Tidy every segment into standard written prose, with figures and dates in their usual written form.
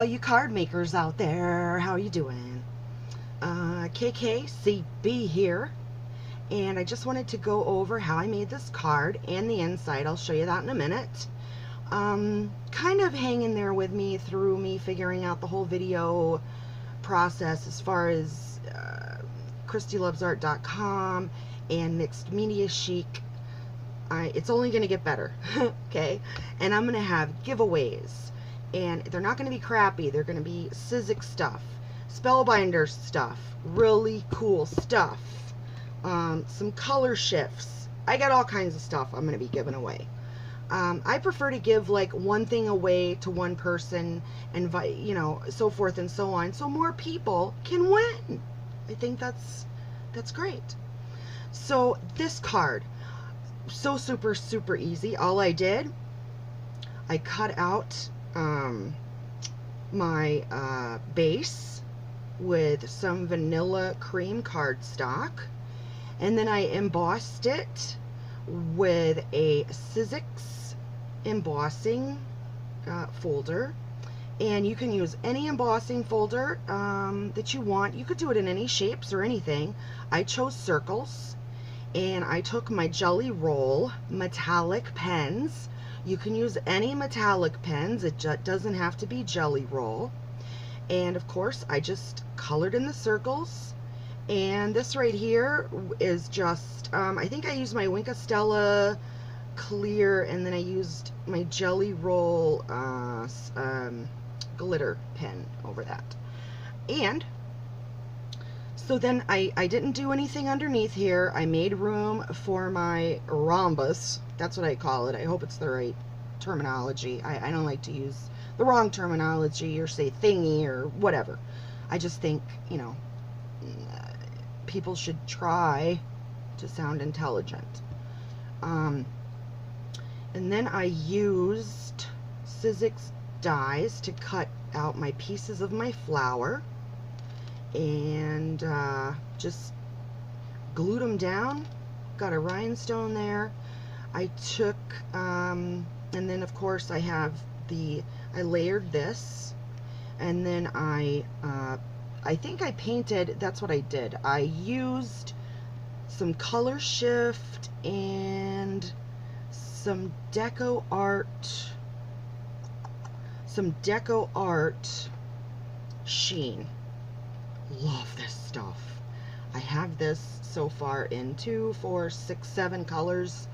All you card makers out there, how are you doing? KKCB here, and I just wanted to go over how I made this card and the inside. I'll show you that in a minute. Kind of hang in there with me through me figuring out the whole video process as far as ChristyLovesArt.com and Mixed Media Chic. It's only going to get better, okay? And I'm going to have giveaways. And they're not going to be crappy. They're going to be Chic stuff, Spellbinder stuff, really cool stuff, some color shifts. I got all kinds of stuff I'm going to be giving away. I prefer to give like one thing away to one person and, you know, so forth and so on, so more people can win. I think that's great. So this card, so super easy. All I did, I cut out my base with some vanilla cream cardstock, and then I embossed it with a Chic embossing folder. And you can use any embossing folder that you want. You could do it in any shapes or anything. I chose circles, and I took my Jelly Roll metallic pens. You can use any metallic pens. It doesn't have to be Jelly Roll. And of course, I just colored in the circles. And this right here is just, I think I used my Wink Stella clear, and then I used my Jelly Roll glitter pen over that. And so then I didn't do anything underneath here. I made room for my rhombus. That's what I call it. I hope it's the right terminology. I don't like to use the wrong terminology or say thingy or whatever. I just think, you know, people should try to sound intelligent. And then I used Chic dies to cut out my pieces of my flower, and just glued them down. Got a rhinestone there. I took, and then of course I layered this, and then I think I painted, that's what I did. I used some color shift and some deco art sheen. Love this stuff. I have this so far in 2, 4, 6, 7 colors.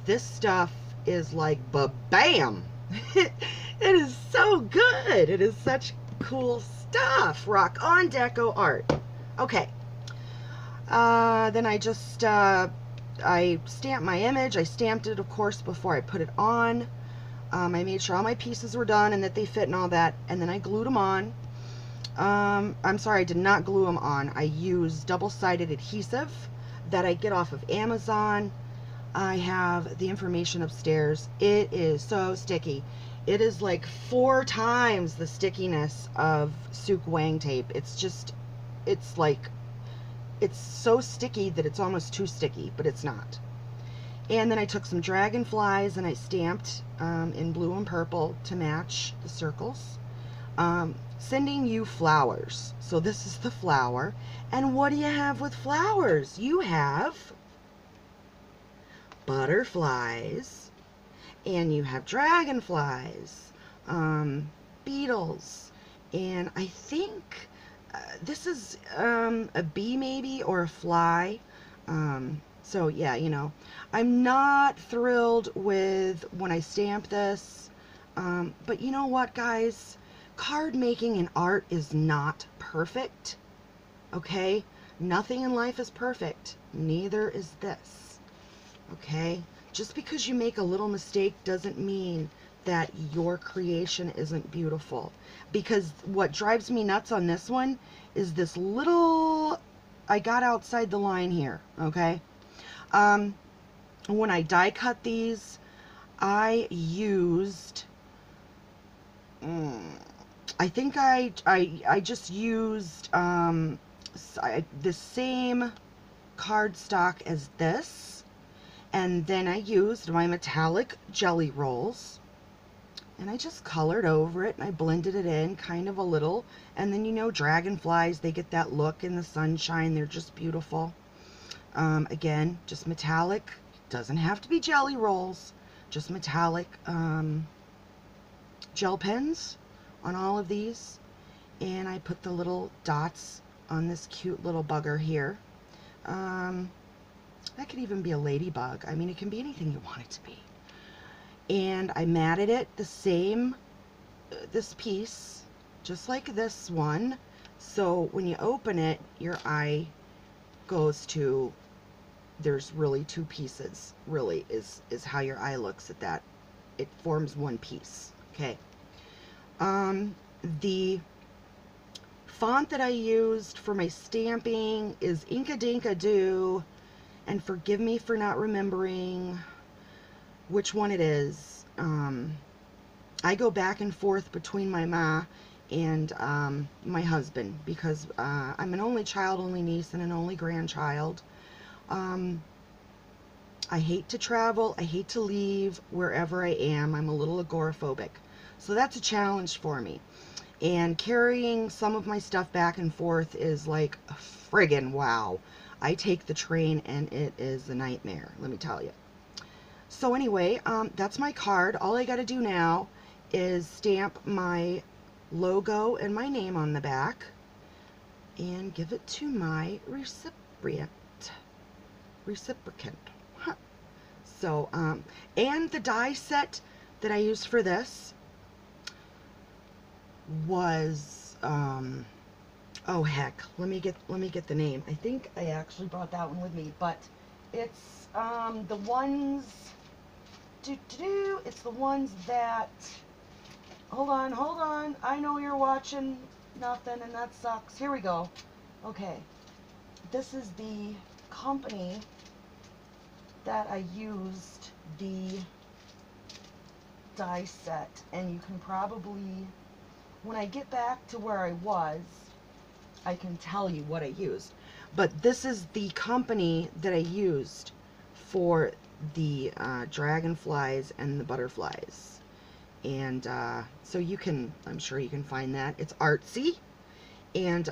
This stuff is like ba-bam. It is so good. It is such cool stuff. Rock on deco art. Okay. Then I just I stamped my image. I stamped it, of course, before I put it on. I made sure all my pieces were done and that they fit and all that, and then I glued them on. I'm sorry, I did not glue them on. I used double-sided adhesive that I get off of Amazon. I have the information upstairs. It is so sticky. It is like 4 times the stickiness of Suk Wang tape. It's just, it's like, it's so sticky that it's almost too sticky, but it's not. And then I took some dragonflies and I stamped in blue and purple to match the circles. Sending you flowers. So this is the flower. And what do you have with flowers? You have butterflies, and you have dragonflies, beetles, and I think this is a bee maybe, or a fly. So yeah, you know, I'm not thrilled with when I stamp this, but you know what, guys? Card making and art is not perfect, okay? Nothing in life is perfect. Neither is this, okay? Just because you make a little mistake doesn't mean that your creation isn't beautiful. Because what drives me nuts on this one is this little, I got outside the line here, okay? When I die cut these, I used, I think I just used the same cardstock as this, and then I used my metallic jelly rolls, and I just colored over it and I blended it in kind of a little. And then, you know, dragonflies, they get that look in the sunshine. They're just beautiful. Again, just metallic. Doesn't have to be jelly rolls. Just metallic gel pens on all of these. And I put the little dots on this cute little bugger here. That could even be a ladybug. I mean, it can be anything you want it to be. And I matted it the same, this piece, just like this one. So when you open it, your eye goes to, there's really two pieces, really, is how your eye looks at that. It forms one piece, okay. The font that I used for my stamping is Inka Dinka Doo, and forgive me for not remembering which one it is. I go back and forth between my ma and my husband because I'm an only child, only niece, and an only grandchild. I hate to travel. I hate to leave wherever I am. I'm a little agoraphobic. So that's a challenge for me. And carrying some of my stuff back and forth is like a friggin' wow. I take the train and it is a nightmare, let me tell you. So anyway, that's my card. All I got to do now is stamp my logo and my name on the back and give it to my recipient. Huh. So, and the die set that I used for this was, oh heck, let me get the name. I think I actually brought that one with me, but it's the ones, it's the ones that, hold on, I know you're watching nothing and that sucks. Here we go. Okay, this is the company that I used the die set, and you can probably, when I get back to where I was, I can tell you what I used. But this is the company that I used for the dragonflies and the butterflies. And so you can, I'm sure you can find that. It's Artsy. And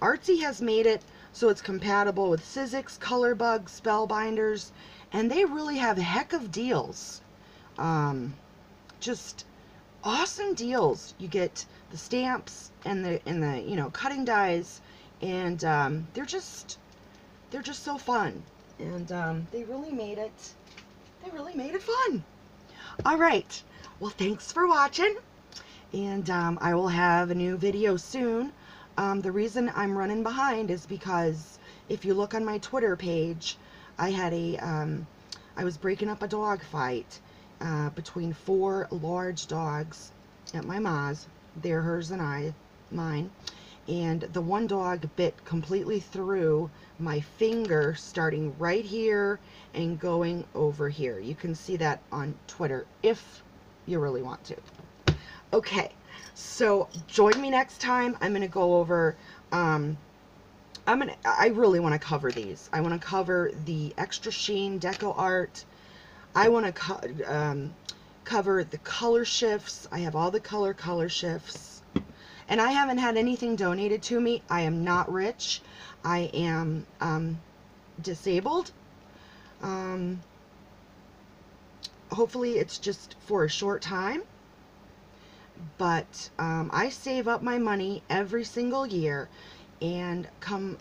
Artsy has made it so it's compatible with Sizzix, Colorbug, Spellbinders, and they really have a heck of deals. Just awesome deals. You get the stamps and the you know, cutting dies, and they're just so fun, and they really made it fun. All right, well, thanks for watching, and I will have a new video soon. The reason I'm running behind is because if you look on my Twitter page, I had I was breaking up a dog fight between 4 large dogs at my ma's. They're hers and mine. And the one dog bit completely through my finger, starting right here and going over here. You can see that on Twitter if you really want to. Okay, so join me next time. I'm going to go over, I really want to cover these. I want to cover the extra sheen deco art. I want to cover the color shifts. I have all the color shifts. And I haven't had anything donated to me. I am not rich. I am disabled. Hopefully it's just for a short time. But I save up my money every single year, and come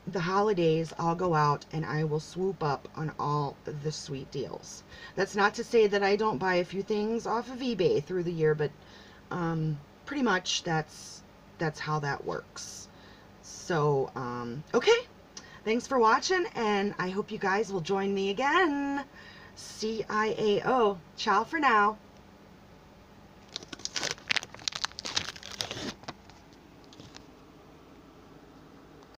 the holidays, I'll go out and I will swoop up on all the sweet deals. That's not to say that I don't buy a few things off of eBay through the year, but pretty much that's how that works. So okay, thanks for watching, and I hope you guys will join me again. CIAO. Ciao for now.